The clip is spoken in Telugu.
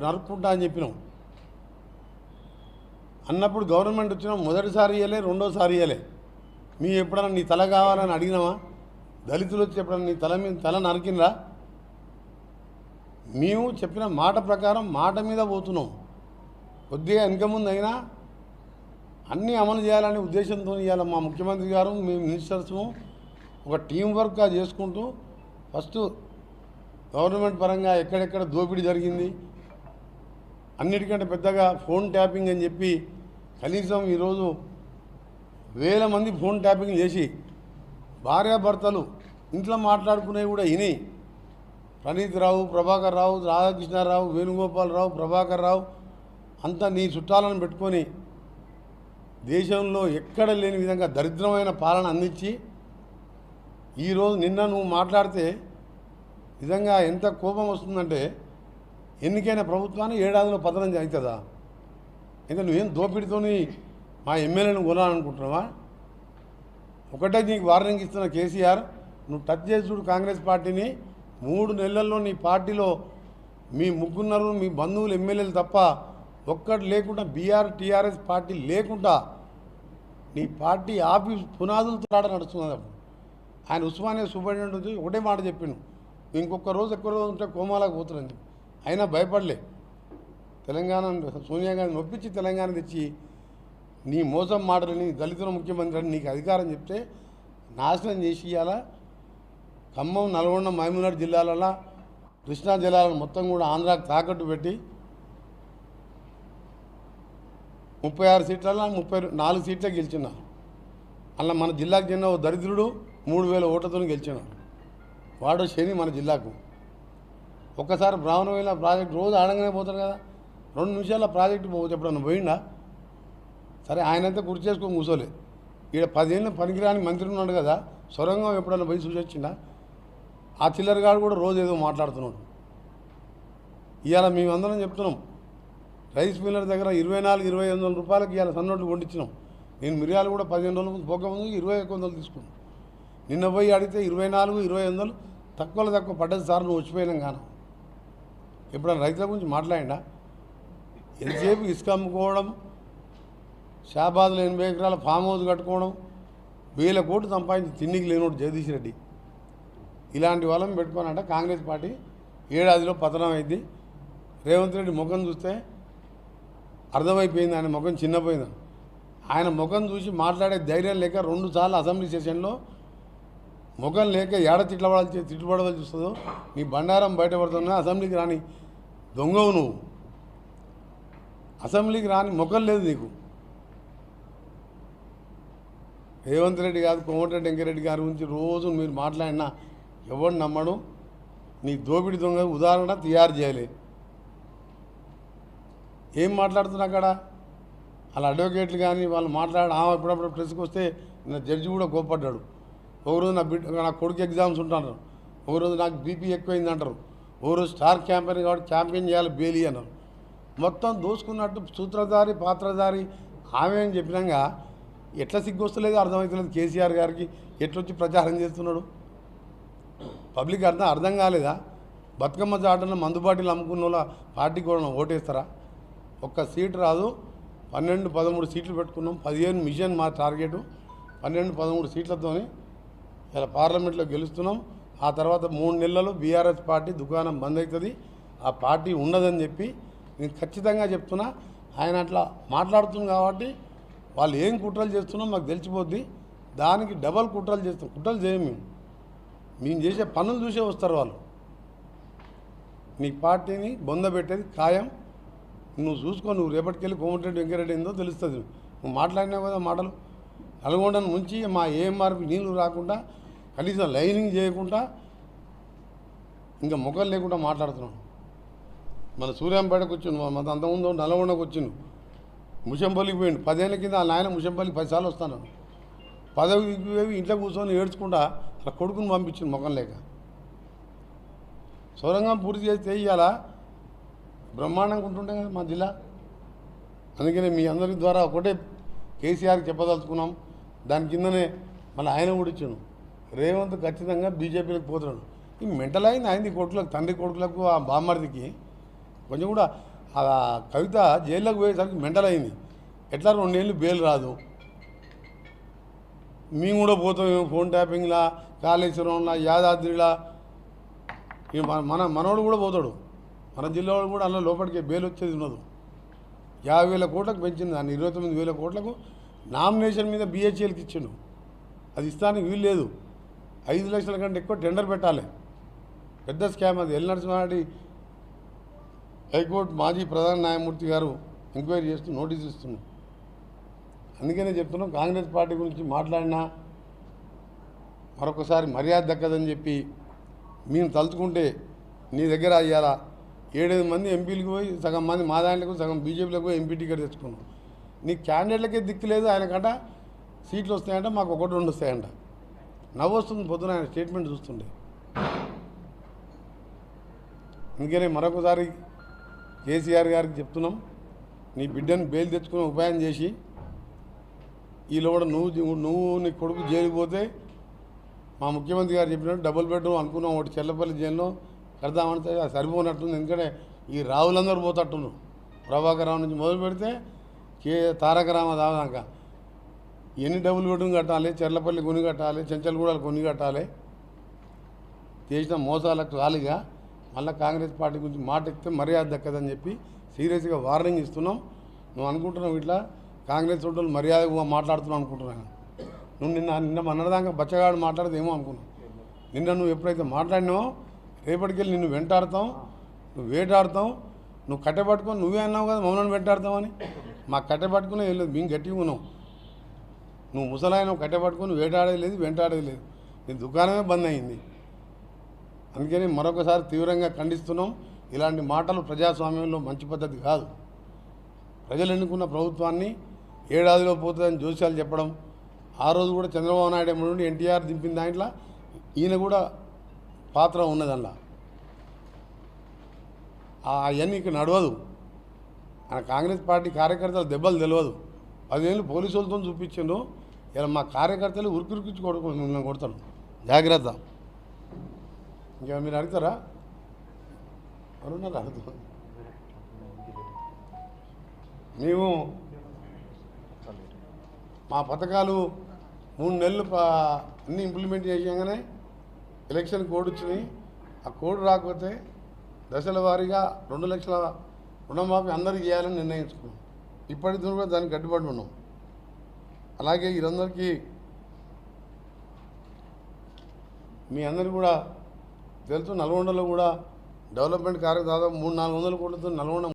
నరుక్కుంటా అని చెప్పినాం. అన్నప్పుడు గవర్నమెంట్ వచ్చినా మొదటిసారి ఇవ్వలే, రెండోసారి ఇవ్వలే. మేము ఎప్పుడన్నా నీ తల కావాలని అడిగినామా? దళితులు వచ్చి ఎప్పుడన్నా నీ తల నరికినరా? మేము చెప్పిన మాట ప్రకారం మాట మీద పోతున్నాం. కొద్దిగా వెనక ముందు అయినా అన్నీ అమలు చేయాలనే ఉద్దేశంతో ఇవాళ మా ముఖ్యమంత్రి గారు మేము మినిస్టర్స్ ఒక టీం వర్క్గా చేసుకుంటూ ఫస్ట్ గవర్నమెంట్ పరంగా ఎక్కడెక్కడ దోపిడీ జరిగింది, అన్నిటికంటే పెద్దగా ఫోన్ ట్యాపింగ్ అని చెప్పి కనీసం ఈరోజు వేల మంది ఫోన్ ట్యాపింగ్ చేసి భార్యాభర్తలు ఇంట్లో మాట్లాడుకునేవి కూడా విని ప్రణీత్ రావు, ప్రభాకర్ రావు, రాధాకృష్ణారావు, వేణుగోపాలరావు, ప్రభాకర్ రావు అంతా నీ చుట్టాలను పెట్టుకొని దేశంలో ఎక్కడ లేని విధంగా దరిద్రమైన పాలన అందించి ఈరోజు నిన్న నువ్వు మాట్లాడితే నిజంగా ఎంత కోపం వస్తుందంటే ఎన్నికైన ప్రభుత్వాన్ని ఏడాదిలో పతనం అవుతుందా? ఇంకా నువ్వేం దోపిడితోని మా ఎమ్మెల్యేను కొనాలనుకుంటున్నావా? ఒకటే నీకు వార్నింగ్ ఇస్తున్న కేసీఆర్, నువ్వు టచ్ చేసి చూడు కాంగ్రెస్ పార్టీని. 3 నెలల్లో నీ పార్టీలో మీ ముగ్గురున్నరు మీ బంధువులు ఎమ్మెల్యేలు తప్ప ఒక్కటి లేకుండా టీఆర్ఎస్ పార్టీ లేకుండా నీ పార్టీ ఆఫీస్ పునాదులతో నడుస్తున్నది. ఆయన ఉస్మానియా సూపరింటెండెంట్ వచ్చి ఒకటే మాట చెప్పాను, ఇంకొక రోజు ఎక్కువ రోజు ఉంటే కోమాలకు పోతున్నాను. అయినా భయపడలే. తెలంగాణ సోనియా గాంధీ నొప్పించి తెలంగాణ తెచ్చి నీ మోసం మాటలని దళితుల ముఖ్యమంత్రి అని నీకు అధికారం చెప్తే నాశనం చేసి ఇవ్వాలా ఖమ్మం, నల్గొండ, మహబూబ్నగర్ జిల్లాలలో కృష్ణా జిల్లాలను మొత్తం కూడా ఆంధ్రాకి తాకట్టు పెట్టి 36 సీట్లలో 34 సీట్లే గెలిచినారు. అలా మన జిల్లాకు చెందిన ఓ దరిద్రుడు 3000 ఓట్లతో గెలిచినాడు. వాడు శని మన జిల్లాకు. ఒక్కసారి బ్రాహ్మణమైన ప్రాజెక్టు రోజు ఆడంగానే పోతారు కదా, 2 నిమిషాల ప్రాజెక్టు పోతే ఎప్పుడన్నా పోయిందా? సరే ఆయనంతా గుర్తు చేసుకొని కూర్చోలే. ఈడ 10 ఏళ్ళు పనికిరాని మంత్రి ఉన్నాడు కదా, సొరంగం ఎప్పుడన్నా పోయి చూసొచ్చిందా? ఆ చిల్లరగాడు కూడా రోజు ఏదో మాట్లాడుతున్నాడు. ఇవాళ మేమందరం చెప్తున్నాం, రైస్ మిల్లర్ దగ్గర 24,000-2500 రూపాయలకి ఇవాళ సన్నోట్లు కొండిచ్చినాం. నేను మిరియాలు కూడా 15 రోజుల ముందు పోకముందు 2100 తీసుకున్నాను. నిన్న పోయి అడిగితే 24,000-2500 తక్కువలో తక్కువ పడ్డది సార్, నువ్వు వచ్చిపోయినాం కానీ. ఎప్పుడన్నా రైతుల గురించి మాట్లాడిండా? ఎంతసేపు ఇసుక అమ్ముకోవడం, షాబాద్లో 80 ఎకరాల ఫామ్ హౌస్ కట్టుకోవడం, 1000 కోట్లు సంపాదించి తిండికి లేనోడు జగదీష్ రెడ్డి. ఇలాంటి వాళ్ళని పెట్టుకోనంట కాంగ్రెస్ పార్టీ ఏడాదిలో పతనం అయింది. రేవంత్ రెడ్డి ముఖం చూస్తే అర్థమైపోయింది, ఆయన ముఖం చిన్నపోయింది. ఆయన ముఖం చూసి మాట్లాడే ధైర్యం లేక 2 సార్లు అసెంబ్లీ సెషన్లో ముఖం లేక ఏడ తిట్టుబడవలసి చూస్తుందో. నీ బండారం బయటపడుతున్నా అసెంబ్లీకి రాని దొంగవు నువ్వు. అసెంబ్లీకి రాని ముఖం లేదు నీకు. రేవంత్ రెడ్డి కాదు, కోమటిరెడ్డి వెంకరెడ్డి గారి గురించి రోజు మీరు మాట్లాడినా ఎవడు నమ్మడు. నీ దోపిడి దొంగ ఉదాహరణ తయారు చేయాలి. ఏం మాట్లాడుతున్నా అక్కడ వాళ్ళ అడ్వకేట్లు కానీ వాళ్ళు ఎప్పుడప్పుడు ప్రెస్కి వస్తే నా జడ్జి కూడా కోప్పడ్డాడు. ఒకరోజు నా కొడుకు ఎగ్జామ్స్ ఉంటారు, ఒకరోజు నాకు బీపీ ఎక్కువైంది అంటారు, ఒకరోజు స్టార్ క్యాంపెయిన్ కాబట్టి క్యాంపెయిన్ చేయాలి బెయిలీ అన్నారు. మొత్తం దోసుకున్నట్టు సూత్రధారి పాత్రధారి ఆమె అని చెప్పినాక ఎట్లా సిగ్గు వస్తలేదు అర్థమవుతలేదు. కేసీఆర్ గారికి ఎట్లొచ్చి ప్రచారం చేస్తున్నాడు పబ్లిక్ అర్థం కాలేదా? బతుకమ్మ చాటన మందుబాటిలు అమ్ముకున్న వాళ్ళ పార్టీకి కూడా ఓటేస్తారా? ఒక్క సీటు రాదు. 12-13 సీట్లు పెట్టుకున్నాం. 15 మిషన్ మా టార్గెట్. 12-13 సీట్లతోని ఇలా పార్లమెంట్లో గెలుస్తున్నాం. ఆ తర్వాత 3 నెలల్లో బీఆర్ఎస్ పార్టీ దుకాణం బంద్ అవుతుంది, ఆ పార్టీ ఉండదని చెప్పి నేను ఖచ్చితంగా చెప్తున్నా. ఆయన అట్లా మాట్లాడుతుంది కాబట్టి వాళ్ళు ఏం కుట్రలు చేస్తున్నాం మాకు తెలిసిపోద్ది. దానికి డబల్ కుట్రలు చేస్తాం. కుట్రలు చేయం మేము చేసే పనులు చూసే వస్తారు వాళ్ళు. నీ పార్టీని బొందబెట్టేది ఖాయం. నువ్వు చూసుకో, నువ్వు రేపటికెళ్ళి కోమటిరెడ్డి వెంకరెడ్డి ఏందో తెలుస్తుంది. నువ్వు మాట్లాడినావు కదా మాటలు. నల్గొండను ముంచి మా ఏఎంఆర్పి నీళ్లు రాకుండా కనీసం లైనింగ్ చేయకుండా ఇంకా ముఖం లేకుండా మాట్లాడుతున్నాను. మన సూర్యాంపేటకు వచ్చిండు, మన అంతకుముందు నల్గొండకు వచ్చిండు, ముషంపల్లికి పోయిండు. 10 ఏళ్ళ కింద ఆ నాయన ముషంపల్లికి 10 సార్లు వస్తాను. పదవికి ఇంట్లో కూర్చొని ఏడ్చుకుంటా అలా కొడుకుని పంపించింది ముఖం లేక. సొరంగం పూర్తి చేస్తే ఇవాళ బ్రహ్మాండంగా ఉంటుండే కదా మా జిల్లా. అందుకనే మీ అందరి ద్వారా ఒకటే కేసీఆర్కి చెప్పదలుచుకున్నాం. దాని కిందనే మళ్ళీ ఆయన కూడా ఇచ్చాను. రేవంత్ ఖచ్చితంగా బీజేపీలకు పోతున్నాడు. ఈ మెంటల్ అయింది ఆయనది కొడుకులకు, తండ్రి కొడుకులకు, ఆ బామ్మర్దికి కొంచెం కూడా ఆ కవిత జైల్లోకి పోయేసరికి మెంటల్ అయింది. ఎట్లా 2 ఏళ్ళు బెయిల్ రాదు, మేము కూడా పోతాం ఫోన్ ట్యాపింగ్లా, కాళేశ్వరంలా, యాదాద్రిలా. మనోడు కూడా పోతాడు, మన జిల్లా వాడు కూడా అందులో లోపలికి బెయిల్ వచ్చేది ఉన్నది. 50,000 కోట్లకు పెంచింది దాన్ని, 29,000 కోట్లకు నామినేషన్ మీద BHELకి ఇచ్చిండు. అది ఇస్తానికి వీలు లేదు. 5 లక్షల కంటే ఎక్కువ టెండర్ పెట్టాలి. పెద్ద స్కామ్ అది. ఎల్ నరసింహారెడ్డి హైకోర్టు మాజీ ప్రధాన న్యాయమూర్తి గారు ఎంక్వైరీ చేస్తూ నోటీస్ ఇస్తున్నారు. అందుకనే చెప్తున్నాం, కాంగ్రెస్ పార్టీ గురించి మాట్లాడినా మరొకసారి మర్యాద దక్కదని చెప్పి మేము తలుచుకుంటే నీ దగ్గర అయ్యాలా 7-8 మంది ఎంపీలకు పోయి సగం మంది మా దాంట్లకు సగం బీజేపీలకు పోయి ఎంపీ టికెట్ తెచ్చుకున్నాం. నీ క్యాండిడేట్లకే దిక్కు లేదు. ఆయనకంట సీట్లు వస్తాయంట, మాకు 1-2 వస్తాయంట. నవ్వు వస్తుంది పొద్దున ఆయన స్టేట్మెంట్ చూస్తుండే. అందుకనే మరొకసారి కేసీఆర్ గారికి చెప్తున్నాం, నీ బిడ్డను బెయిల్ తెచ్చుకునే ఉపాయం చేసి ఈలో కూడా నువ్వు నీ కొడుకు జైలుకి పోతే మా ముఖ్యమంత్రి గారు చెప్పినట్టు డబుల్ బెడ్రూమ్ అనుకున్నాం ఒకటి చెల్లపల్లి జైల్లో కడదామంటే అది సరిపోనట్టుంది. ఎందుకంటే ఈ రావులందరూ పోతట్టున్నారు. ప్రభాకర్ రావు నుంచి మొదలు పెడితే తారక రామదాకా ఎన్ని డబుల్ బెడ్రూమ్ కట్టాలి, చెర్లపల్లి కొన్ని కట్టాలి, చెంచల్గూడలు కొన్ని కట్టాలి. చేసిన మోసాలకు ఖాళీగా మళ్ళీ కాంగ్రెస్ పార్టీ గురించి మాట ఎక్కితే మర్యాద దక్కదని చెప్పి సీరియస్గా వార్నింగ్ ఇస్తున్నాం. నువ్వు అనుకుంటున్నావు ఇట్లా కాంగ్రెస్ వాళ్ళు మర్యాదగా మాట్లాడుతున్నావు అనుకుంటున్నాను. నువ్వు నిన్న మొన్నదాకా బచ్చగాడు మాట్లాడదేమో అనుకున్నావు. నిన్న నువ్వు ఎప్పుడైతే మాట్లాడినావో రేపటికెళ్ళి నిన్ను వెంటాడతాం, నువ్వు వేటాడతాం. నువ్వు కట్టెపట్టుకొని నువ్వే అన్నావు కదా మమ్మల్ని వెంటాడతామని. మాకు కట్టెపట్టుకునే వెళ్ళలేదు, మేము గట్టిగా ఉన్నాం. నువ్వు ముసలాయన కట్టెపట్టుకొని వేటాడేది లేదు, వెంటాడేది లేదు. నీ దుకాణమే బంద్ అయింది. అందుకని మరొకసారి తీవ్రంగా ఖండిస్తున్నాం. ఇలాంటి మాటలు ప్రజాస్వామ్యంలో మంచి పద్ధతి కాదు. ప్రజలు ఎన్నుకున్న ప్రభుత్వాన్ని ఏడాదిలో పోతుందని జోస్యాలు చెప్పడం, ఆ రోజు కూడా చంద్రబాబు నాయుడు నుండి ఎన్టీఆర్ దింపిన దాంట్లో ఈయన కూడా పాత్ర ఉన్నదల్లా. అవన్నీ ఇక్కడ నడవదు. ఆయన కాంగ్రెస్ పార్టీ కార్యకర్తలు దెబ్బలు తెలియదు. 10 ఏళ్ళు పోలీసు వాళ్ళతో చూపించిండు. ఇలా మా కార్యకర్తలు ఉరికిరికిచ్చి మిమ్మల్ని కొడతాడు, జాగ్రత్త. ఇంకా మీరు అడుగుతారా? అవునన్నారు అడుగుతారు. మేము మా పథకాలు 3 నెలలు అన్నీ ఇంప్లిమెంట్ చేయంగానే ఎలక్షన్ కోడ్ వచ్చినాయి. ఆ కోడ్ రాకపోతే దశల వారీగా 2 లక్షల రుణమాఫీ అందరికీ చేయాలని నిర్ణయించుకున్నాం. ఇప్పటితో కూడా దానికి కట్టుబడి ఉన్నాం. అలాగే వీరందరికీ మీ అందరికీ కూడా తెలుసు, నల్గొండలో కూడా డెవలప్మెంట్ కార్యక్రమం దాదాపు 300-400 కోట్లతో నల్గొండ